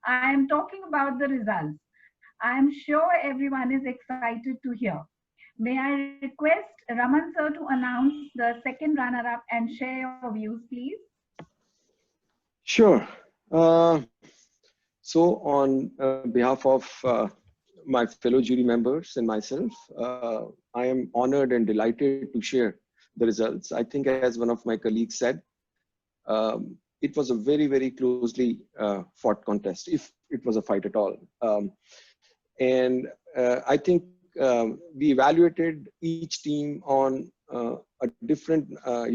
I am talking about the results. I am sure everyone is excited to hear. May I request Raman sir to announce the second runner-up and share your views, please? Sure. So on behalf of my fellow jury members and myself, I am honored and delighted to share the results. I think as one of my colleagues said, it was a very, very closely fought contest, if it was a fight at all. And I think we evaluated each team on a different, a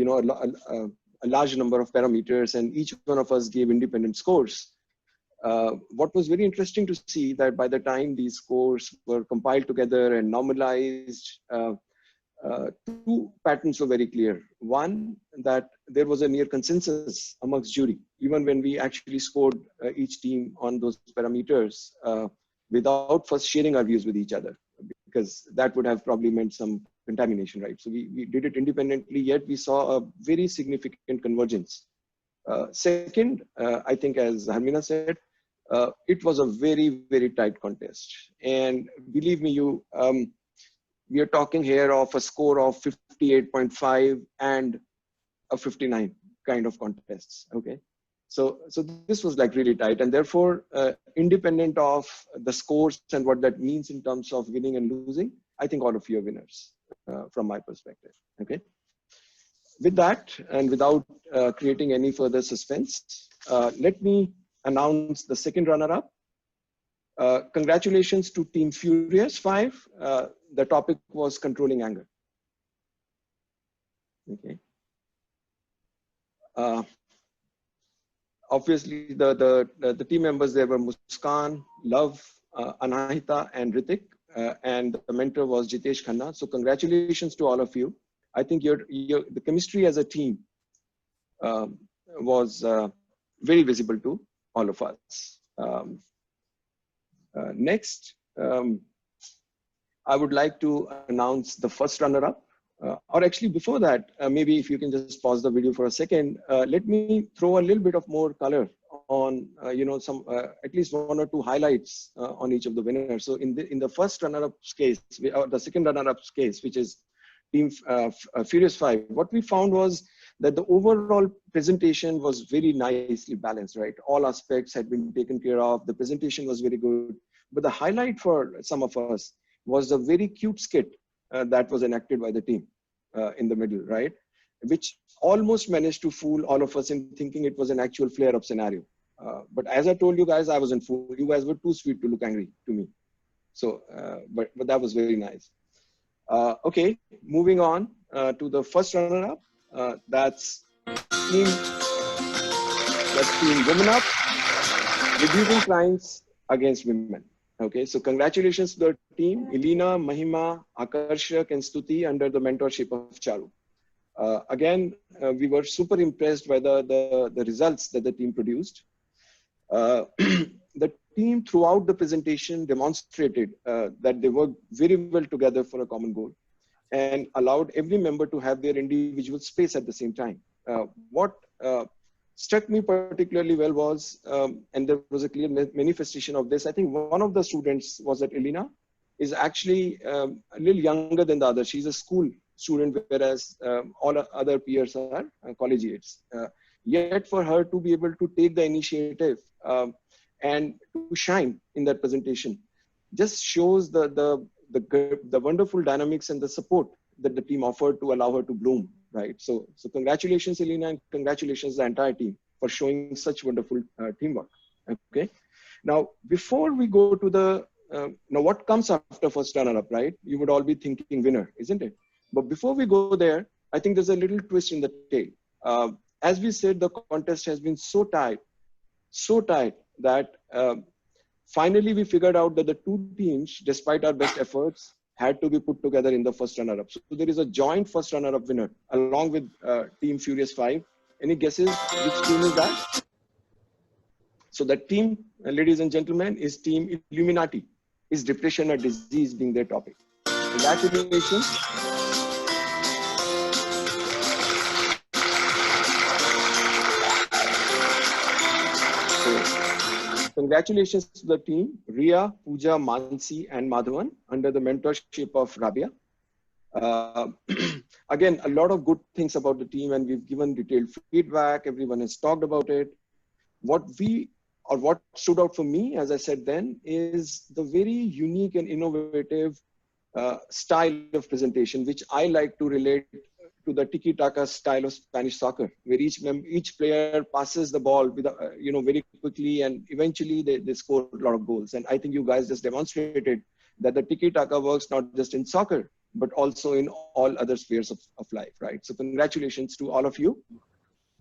large number of parameters, and each one of us gave independent scores. What was very interesting to see that by the time these scores were compiled together and normalized, two patterns were very clear. One, that there was a near consensus amongst jury, even when we actually scored each team on those parameters without first sharing our views with each other, because that would have probably meant some contamination, right? So we did it independently, yet we saw a very significant convergence. Second, I think as Harmeena said, it was a very, very tight contest. And believe me, we are talking here of a score of 58.5 and a 59 kind of contests, okay? So this was like really tight, and therefore, independent of the scores and what that means in terms of winning and losing, I think all of you are winners from my perspective, okay? With that, and without creating any further suspense, let me announce the second runner-up. Congratulations to Team Furious 5. The topic was controlling anger. Okay. Obviously, the team members there were Muskan, Love, Anahita, and Ritik, and the mentor was Jitesh Khanna. So congratulations to all of you. I think the chemistry as a team was very visible to all of us. Next, I would like to announce the first runner-up. Or actually before that, maybe if you can just pause the video for a second, let me throw a little bit of more color on, some at least one or two highlights on each of the winners. So in the first runner-up's case, or the second runner-up's case, which is Team Furious 5, what we found was that the overall presentation was very nicely balanced, right? All aspects had been taken care of. The presentation was very good. But the highlight for some of us was a very cute skit that was enacted by the team in the middle, right? Which almost managed to fool all of us in thinking it was an actual flare-up scenario. But as I told you guys, I wasn't fooled. You guys were too sweet to look angry to me. So, but that was very nice. Okay, moving on to the first runner-up. That's Team Women Up, Reducing Crimes Against Women. Okay, so congratulations to the team, Elena, Mahima, Akarshak, and Stuti under the mentorship of Charu. Again, we were super impressed by the results that the team produced. The team throughout the presentation demonstrated that they worked very well together for a common goal and allowed every member to have their individual space at the same time. What struck me particularly well was, and there was a clear manifestation of this, I think one of the students was that Elena is actually a little younger than the other. She's a school student, whereas all other peers are collegiates. Yet for her to be able to take the initiative and to shine in that presentation just shows the wonderful dynamics and the support that the team offered to allow her to bloom, right? So congratulations, Elena, and congratulations the entire team for showing such wonderful teamwork. Okay. Now, before we go to the, now what comes after first runner-up, right? You would all be thinking winner, isn't it? But before we go there, I think there's a little twist in the tale. As we said, the contest has been so tight that finally we figured out that the two teams, despite our best efforts, had to be put together in the first runner-up. So there is a joint first runner-up winner along with Team Furious 5. Any guesses which team is that? So that team, ladies and gentlemen, is Team Illuminati. Is depression a disease being their topic? Congratulations. Congratulations to the team, Ria, Pooja, Mansi, and Madhavan, under the mentorship of Rabia. Uh, Again, a lot of good things about the team, and we've given detailed feedback. Everyone has talked about it. What stood out for me, as I said then, is the very unique and innovative style of presentation, which I like to relate to the tiki-taka style of Spanish soccer, where each player passes the ball with, very quickly, and eventually they score a lot of goals. And I think you guys just demonstrated that the tiki-taka works not just in soccer, but also in all other spheres of life, right? So congratulations to all of you.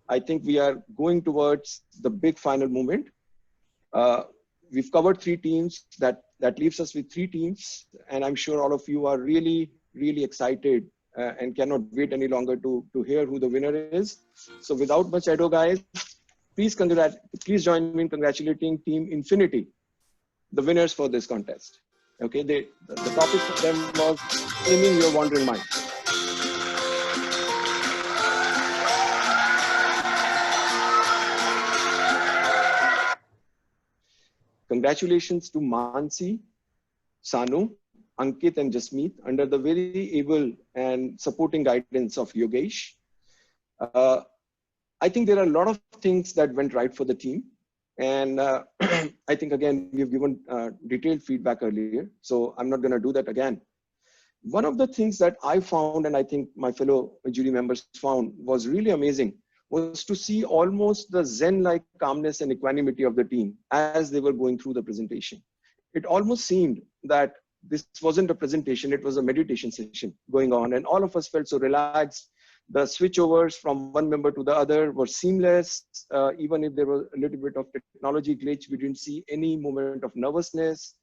I think we are going towards the big final moment. We've covered 3 teams. That leaves us with 3 teams, and I'm sure all of you are really, really excited and cannot wait any longer to hear who the winner is. So without much ado, guys, please join me in congratulating Team Infinity, the winners for this contest. Okay, the topic for them was Taming Your Wandering Mind. Congratulations to Mansi, Sanu, Ankit, and Jasmeet under the very able and supporting guidance of Yogesh. I think there are a lot of things that went right for the team. And I think, again, we've given detailed feedback earlier, so I'm not going to do that again. One of the things that I found, and I think my fellow jury members found, was really amazing, was to see almost the Zen-like calmness and equanimity of the team as they were going through the presentation. It almost seemed that this wasn't a presentation, it was a meditation session going on, and all of us felt so relaxed. The switchovers from one member to the other were seamless. Even if there was a little bit of technology glitch, we didn't see any moment of nervousness.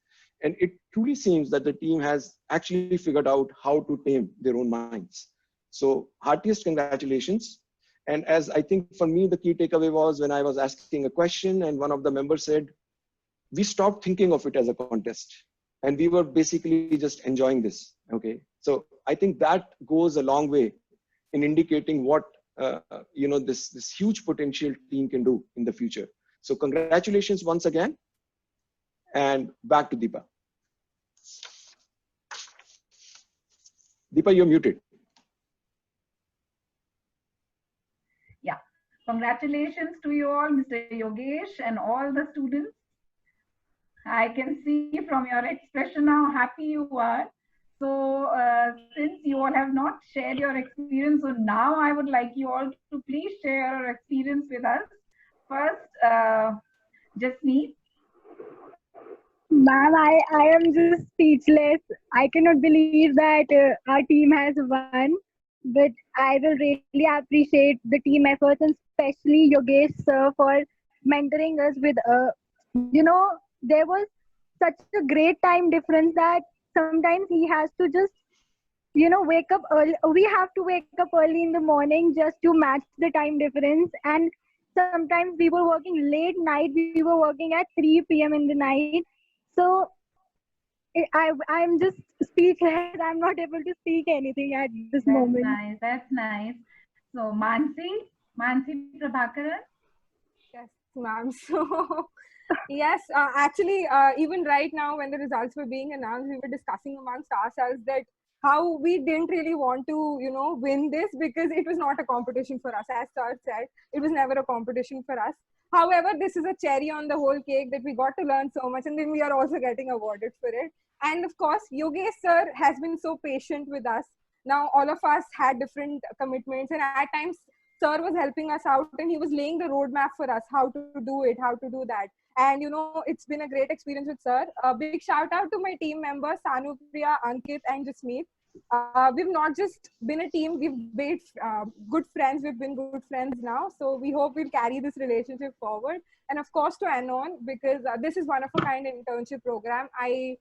And it truly seems that the team has actually figured out how to tame their own minds. So heartiest congratulations. And as I think for me, the key takeaway was when I was asking a question and one of the members said, we stopped thinking of it as a contest and we were basically just enjoying this. Okay. So I think that goes a long way in indicating what, this huge potential team can do in the future. So congratulations once again, and back to Deepa. Deepa, you're muted. Yeah, congratulations to you all, Mr. Yogesh and all the students. I can see from your expression how happy you are. So since you all have not shared your experience, so now I would like you all to please share your experience with us. First, Jasmeet. Ma'am, I am just speechless. I cannot believe that our team has won. But I will really appreciate the team efforts and especially Yogesh sir for mentoring us with, there was such a great time difference that sometimes he has to just, wake up early. We have to wake up early in the morning just to match the time difference. And sometimes we were working late night. We were working at 3 p.m. in the night. So I'm just speechless. I'm not able to speak anything at this moment. Nice. That's nice. So Mansi Prabhakaran. Yes, ma'am. So yes, actually, even right now when the results were being announced, we were discussing amongst ourselves that how we didn't really want to, win this because it was not a competition for us. As Sir said, it was never a competition for us. However, this is a cherry on the whole cake that we got to learn so much, and then we are also getting awarded for it. And of course, Yogesh sir has been so patient with us. Now, all of us had different commitments, and at times, sir was helping us out, and he was laying the roadmap for us, how to do it, how to do that. And, it's been a great experience with sir. A big shout out to my team members, Sanupriya, Ankit, and Jasmeet. We've not just been a team, we've made good friends. We've been good friends now. So we hope we'll carry this relationship forward. And of course to Anon, because this is one of a kind internship program. I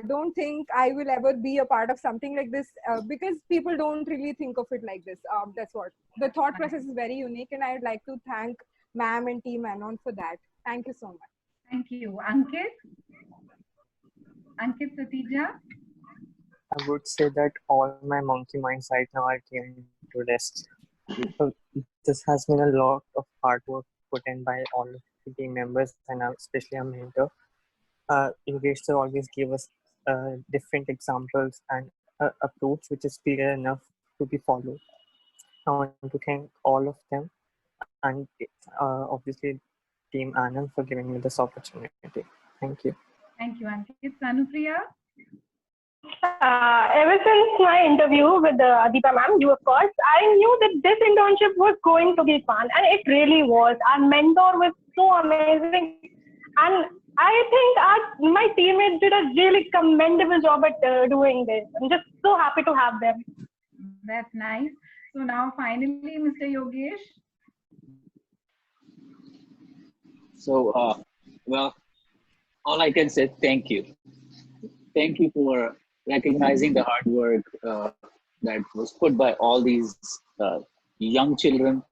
don't think I will ever be a part of something like this because people don't really think of it like this. That's what. The thought process is very unique, and I would like to thank ma'am and team Anon for that. Thank you so much. Thank you. Ankit Satija. I would say that all my monkey minds right now are came to rest. So this has been a lot of hard work put in by all of team members and especially our mentor. Yogesh sir always gave us different examples and approach which is clear enough to be followed. I want to thank all of them and obviously Team Anand for giving me this opportunity. Thank you. Thank you, Ankit. Sanupriya? Ever since my interview with Adipa ma'am, you of course, I knew that this internship was going to be fun, and it really was. Our mentor was so amazing, and I think my teammates did a really commendable job at doing this. I'm just so happy to have them. That's nice. So now finally, Mr. Yogesh. So, well, all I can say, thank you. Thank you for recognizing the hard work that was put by all these young children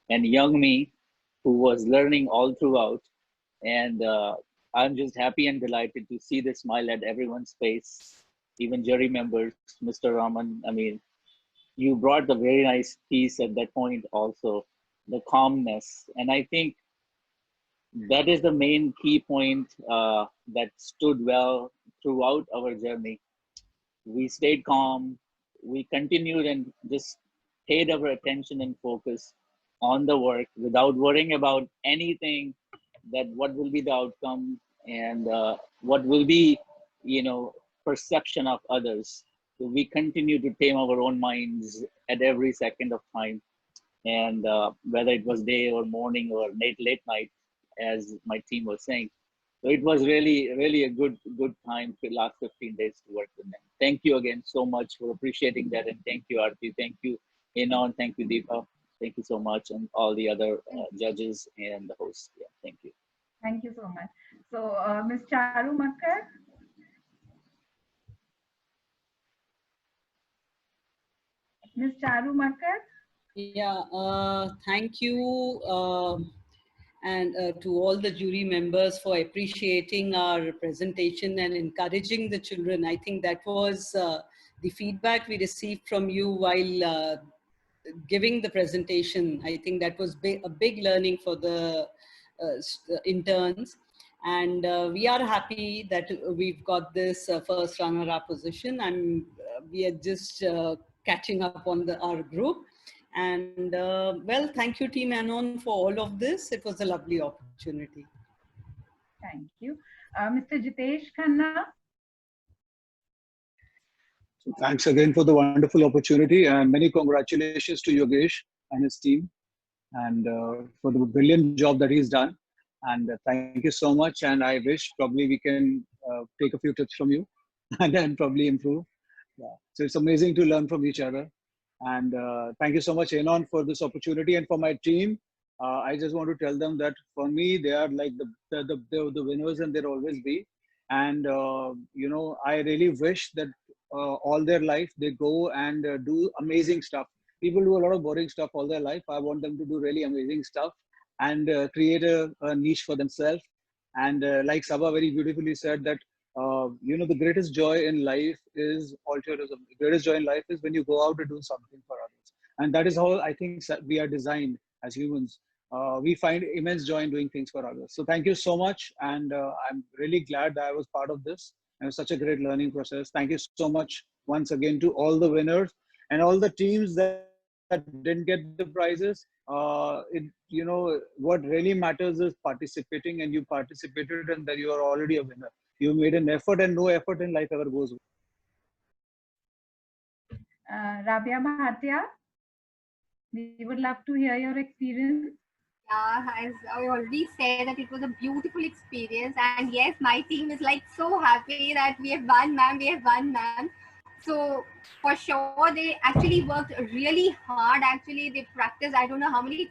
and young me who was learning all throughout. And I'm just happy and delighted to see the smile at everyone's face, even jury members, Mr. Raman. I mean, you brought the very nice piece at that point also, the calmness. And I think that is the main key point that stood well throughout our journey. We stayed calm, we continued and just paid our attention and focus on the work without worrying about anything, that what will be the outcome and what will be, perception of others. So we continue to tame our own minds at every second of time. And whether it was day or morning or late night, as my team was saying. So it was really a good time for the last 15 days to work with them. Thank you again so much for appreciating that. And thank you, Aarti. Thank you, Enon. Thank you, Deepa. Thank you so much. And all the other judges and the hosts. Yeah, thank you. Thank you so much. So, Ms. Charu Makkar. Ms. Charu Makkar. Yeah, thank you. And to all the jury members for appreciating our presentation and encouraging the children. I think that was the feedback we received from you while giving the presentation. I think that was a big learning for the interns. And we are happy that we've got this first runner-up position. We are just catching up on our group. And well, thank you, Team Anon, for all of this. It was a lovely opportunity. Thank you. Mr. Jitesh Khanna. So thanks again for the wonderful opportunity and many congratulations to Yogesh and his team and for the brilliant job that he's done. And thank you so much. And I wish probably we can take a few tips from you and then probably improve. Yeah. So it's amazing to learn from each other. And thank you so much, Enon, for this opportunity. And for my team, I just want to tell them that for me, they are like the winners and they'll always be. And, I really wish that all their life, they go and do amazing stuff. People do a lot of boring stuff all their life. I want them to do really amazing stuff and create a niche for themselves. And like Sabha very beautifully said that, the greatest joy in life is altruism. The greatest joy in life is when you go out to do something for others. And that is how I think we are designed as humans. We find immense joy in doing things for others. So thank you so much. And I'm really glad that I was part of this. It was such a great learning process. Thank you so much once again to all the winners and all the teams that didn't get the prizes. What really matters is participating, and you participated and that you are already a winner. You made an effort, and no effort in life ever goes away. Rabia Bhatia, we would love to hear your experience. As I already said, that it was a beautiful experience, and yes, my team is like so happy that we have won, ma'am. We have won, ma'am. So for sure, they actually worked really hard. Actually, they practiced. I don't know how many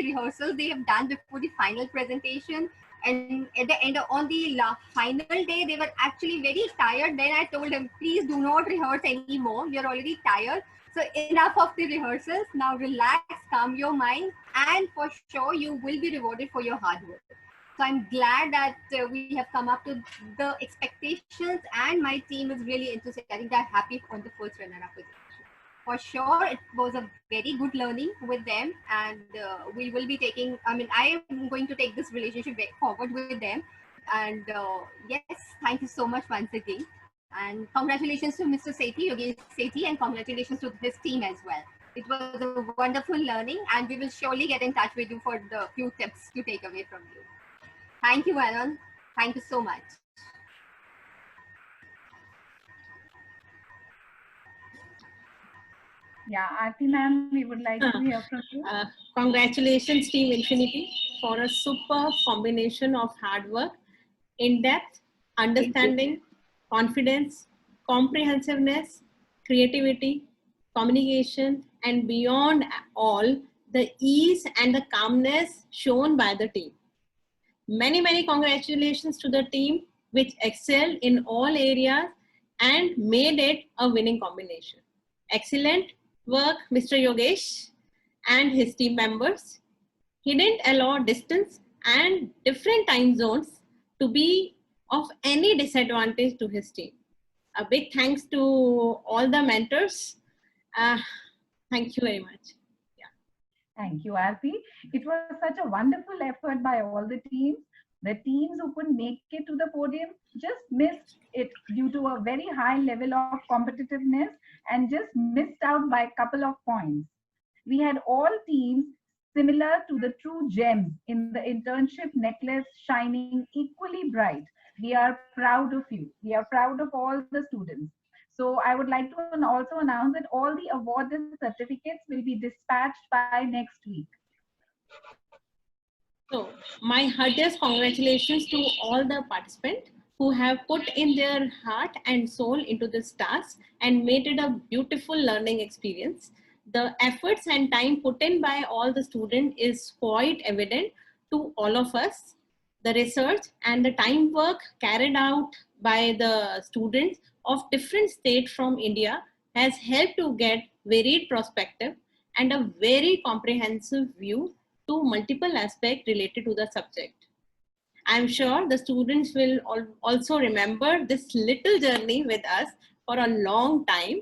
rehearsals they have done before the final presentation. And at the end, on the final day, they were actually very tired. Then I told them, please do not rehearse anymore. You're already tired. So enough of the rehearsals. Now relax, calm your mind, and for sure you will be rewarded for your hard work. So I'm glad that we have come up to the expectations, and my team is really enthusiastic. They're happy on the first runner-up position. for sure it was a very good learning with them, and we will be taking, I mean, I am going to take this relationship forward with them. And yes, thank you so much once again. And congratulations to Mr. Sethi, Yogesh Sethi, and congratulations to his team as well. It was a wonderful learning, and we will surely get in touch with you for the few tips to take away from you. Thank you, Anand. Thank you so much. Yeah, Aarti ma'am, we would like to hear from you. Congratulations, Team Infinity, for a superb combination of hard work, in-depth understanding, confidence, comprehensiveness, creativity, communication, and beyond all, the ease and the calmness shown by the team. Many congratulations to the team which excelled in all areas and made it a winning combination. Excellent work, Mr. Yogesh and his team members. He didn't allow distance and different time zones to be of any disadvantage to his team. A big thanks to all the mentors. Thank you very much. Thank you, Aarti. It was such a wonderful effort by all the teams. The teams who couldn't make it to the podium just missed it due to a very high level of competitiveness and just missed out by a couple of points. We had all teams similar to the true gems in the internship necklace shining equally bright. We are proud of you. We are proud of all the students. So I would like to also announce that all the awards and certificates will be dispatched by next week. So my heartiest congratulations to all the participants who have put in their heart and soul into this task and made it a beautiful learning experience. The efforts and time put in by all the students is quite evident to all of us. The research and the time work carried out by the students of different states from India has helped to get varied perspective and a very comprehensive view to multiple aspects related to the subject. I'm sure the students will also remember this little journey with us for a long time.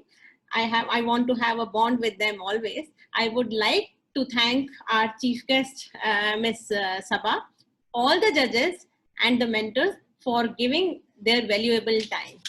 I want to have a bond with them always. I would like to thank our chief guest, Ms. Sabha, all the judges and the mentors for giving their valuable time.